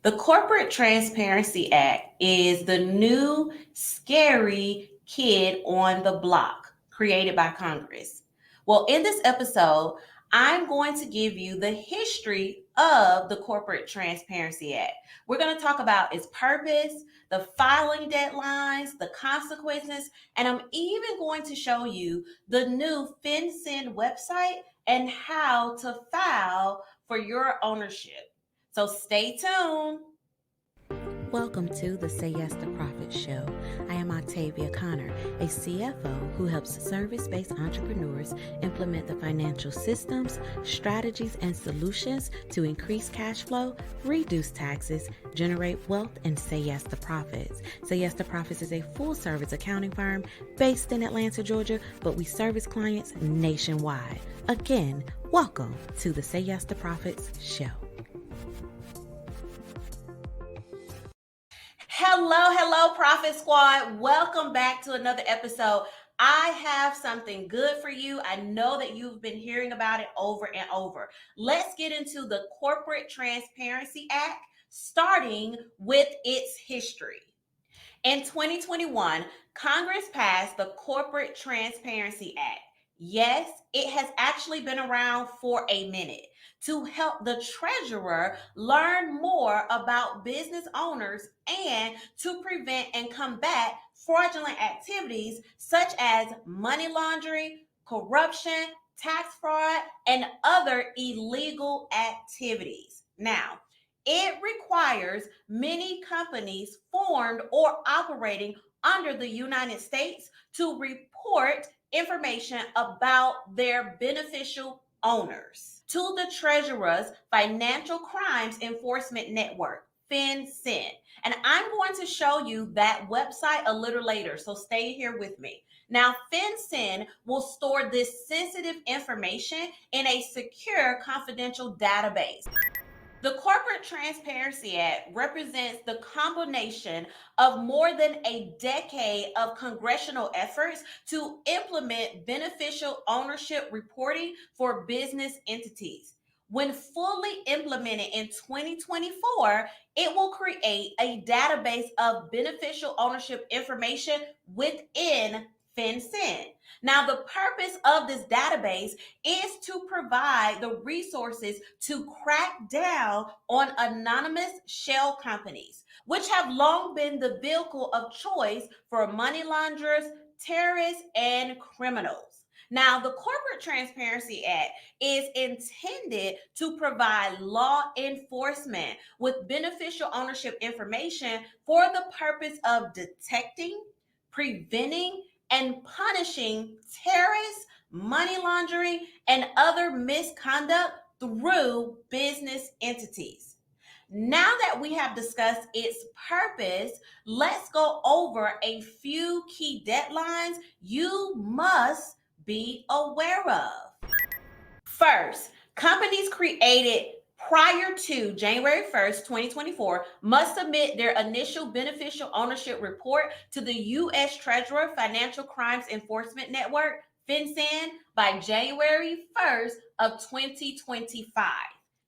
The Corporate Transparency Act is the new scary kid on the block created by Congress. Well, in this episode, I'm going to give you the history of the Corporate Transparency Act. We're going to talk about its purpose, the filing deadlines, the consequences, and I'm even going to show you the new FinCEN website and how to file for your ownership. So stay tuned. Welcome to the Say Yes to Profit Show. I am Octavia Conner, a CFO who helps service-based entrepreneurs implement the financial systems, strategies, and solutions to increase cash flow, reduce taxes, generate wealth, and say yes to profits. Say Yes to Profits is a full-service accounting firm based in Atlanta, Georgia, but we service clients nationwide. Again, welcome to the Say Yes to Profits Show. Hello, Profit Squad. Welcome back to another episode. I have something good for you. I know that you've been hearing about it over and over. Let's get into the Corporate Transparency Act, starting with its history. In 2021, Congress passed the Corporate Transparency Act. Yes, it has actually been around for a minute to help the treasurer learn more about business owners and to prevent and combat fraudulent activities such as money laundering, corruption, tax fraud, and other illegal activities. Now, it requires many companies formed or operating under the United States to report information about their beneficial owners to the Treasurer's Financial Crimes Enforcement Network, FinCEN. And I'm going to show you that website a little later, so stay here with me. Now, FinCEN will store this sensitive information in a secure, confidential database. The Corporate Transparency Act represents the combination of more than a decade of congressional efforts to implement beneficial ownership reporting for business entities. When fully implemented in 2024, it will create a database of beneficial ownership information within FinCEN. Now, the purpose of this database is to provide the resources to crack down on anonymous shell companies, which have long been the vehicle of choice for money launderers, terrorists, and criminals. Now, the Corporate Transparency Act is intended to provide law enforcement with beneficial ownership information for the purpose of detecting, preventing, and punishing terrorists, money laundering, and other misconduct through business entities. Now that we have discussed its purpose, let's go over a few key deadlines you must be aware of. First, companies created prior to January 1st, 2024 must submit their initial beneficial ownership report to the U.S. Treasurer Financial Crimes Enforcement Network, FinCEN, by January 1st of 2025.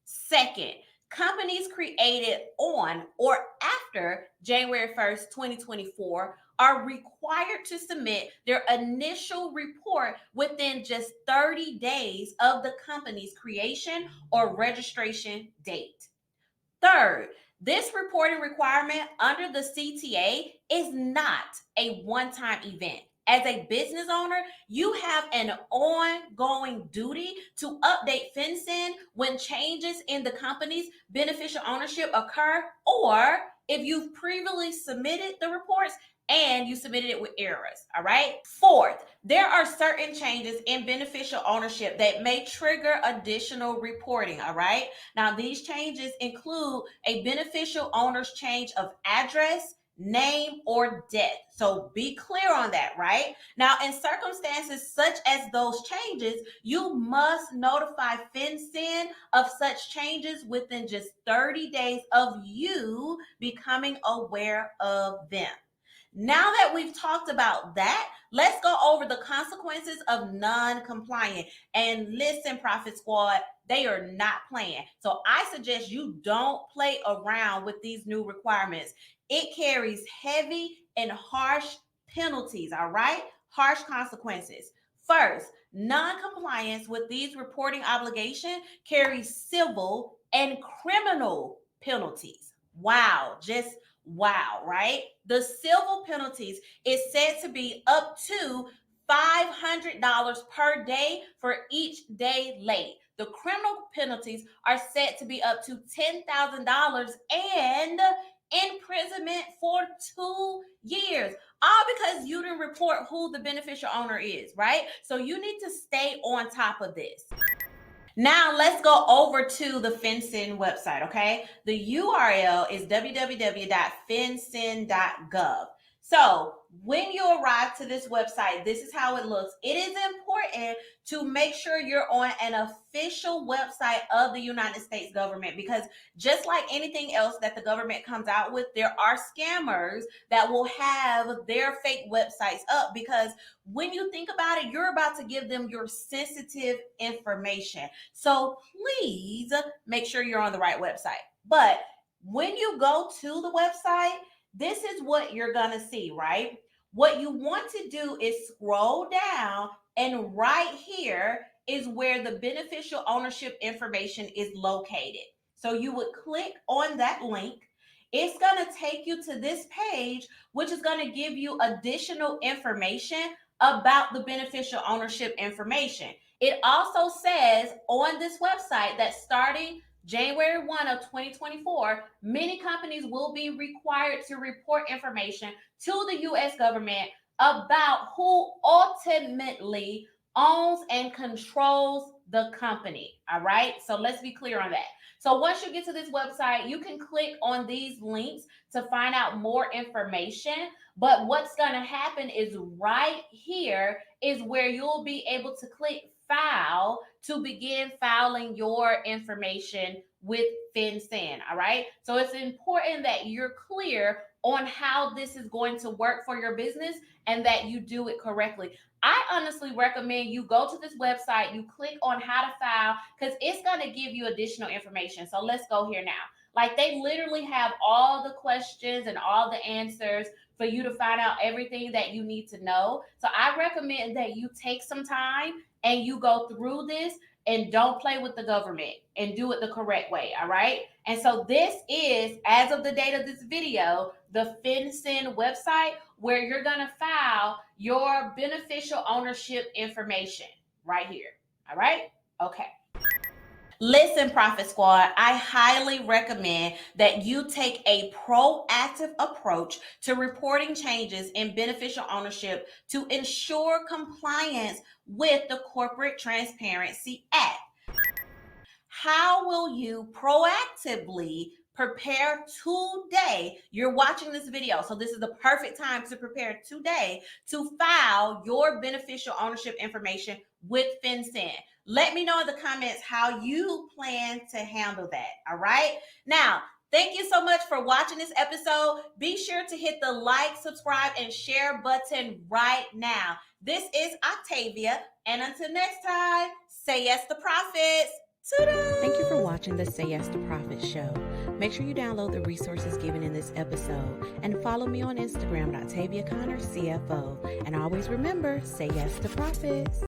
Second, companies created on or after January 1st, 2024 are required to submit their initial report within just 30 days of the company's creation or registration date. Third, this reporting requirement under the CTA is not a one-time event. As a business owner, you have an ongoing duty to update FinCEN when changes in the company's beneficial ownership occur, or if you've previously submitted the reports and you submitted it with errors, all right? Fourth, there are certain changes in beneficial ownership that may trigger additional reporting, all right? Now, these changes include a beneficial owner's change of address, name, or death. So be clear on that, right? Now, in circumstances such as those changes, you must notify FinCEN of such changes within just 30 days of you becoming aware of them. Now that we've talked about that, let's go over the consequences of non-compliant. And listen, Profit Squad, they are not playing. So I suggest you don't play around with these new requirements. It carries heavy and harsh penalties, all right? Harsh consequences. First, non-compliance with these reporting obligations carries civil and criminal penalties. Wow, just wow, right? The civil penalties is said to be up to $500 per day for each day late. The criminal penalties are set to be up to $10,000 and imprisonment for 2 years. All because you didn't report who the beneficial owner is, right? So you need to stay on top of this. Now let's go over to the FinCEN website, okay? The URL is www.fincen.gov. So when you arrive to this website, this is how it looks. It is important to make sure you're on an official website of the United States government, because just like anything else that the government comes out with, there are scammers that will have their fake websites up, because when you think about it, you're about to give them your sensitive information. So please make sure you're on the right website. But when you go to the website, this is what you're going to see, right? What you want to do is scroll down, and right here is where the beneficial ownership information is located. So you would click on that link. It's going to take you to this page, which is going to give you additional information about the beneficial ownership information. It also says on this website that starting January 1 of 2024, many companies will be required to report information to the U.S. government about who ultimately owns and controls the company. All right. So let's be clear on that. So once you get to this website, you can click on these links to find out more information. But what's going to happen is right here is where you'll be able to click file to begin filing your information with FinCEN. All right. So it's important that you're clear on how this is going to work for your business and that you do it correctly. I honestly recommend you go to this website, you click on how to file, because it's going to give you additional information. So let's go here now. Like, they literally have all the questions and all the answers for you to find out everything that you need to know. So I recommend that you take some time and you go through this and don't play with the government and do it the correct way. All right. And so this is, as of the date of this video, the FinCEN website where you're going to file your beneficial ownership information right here. All right. Okay. Listen, Profit Squad, I highly recommend that you take a proactive approach to reporting changes in beneficial ownership to ensure compliance with the Corporate Transparency Act. How will you proactively prepare today? You're watching this video, so this is the perfect time to prepare today to file your beneficial ownership information with FinCEN. Let me know in the comments how you plan to handle that. All right. Now, thank you so much for watching this episode. Be sure to hit the like, subscribe, and share button right now. This is Octavia, and until next time, say yes to profits. Thank you for watching the Say Yes to Profit show. Make sure you download the resources given in this episode and follow me on Instagram at Octavia Conner CFO. And always remember, say yes to profits.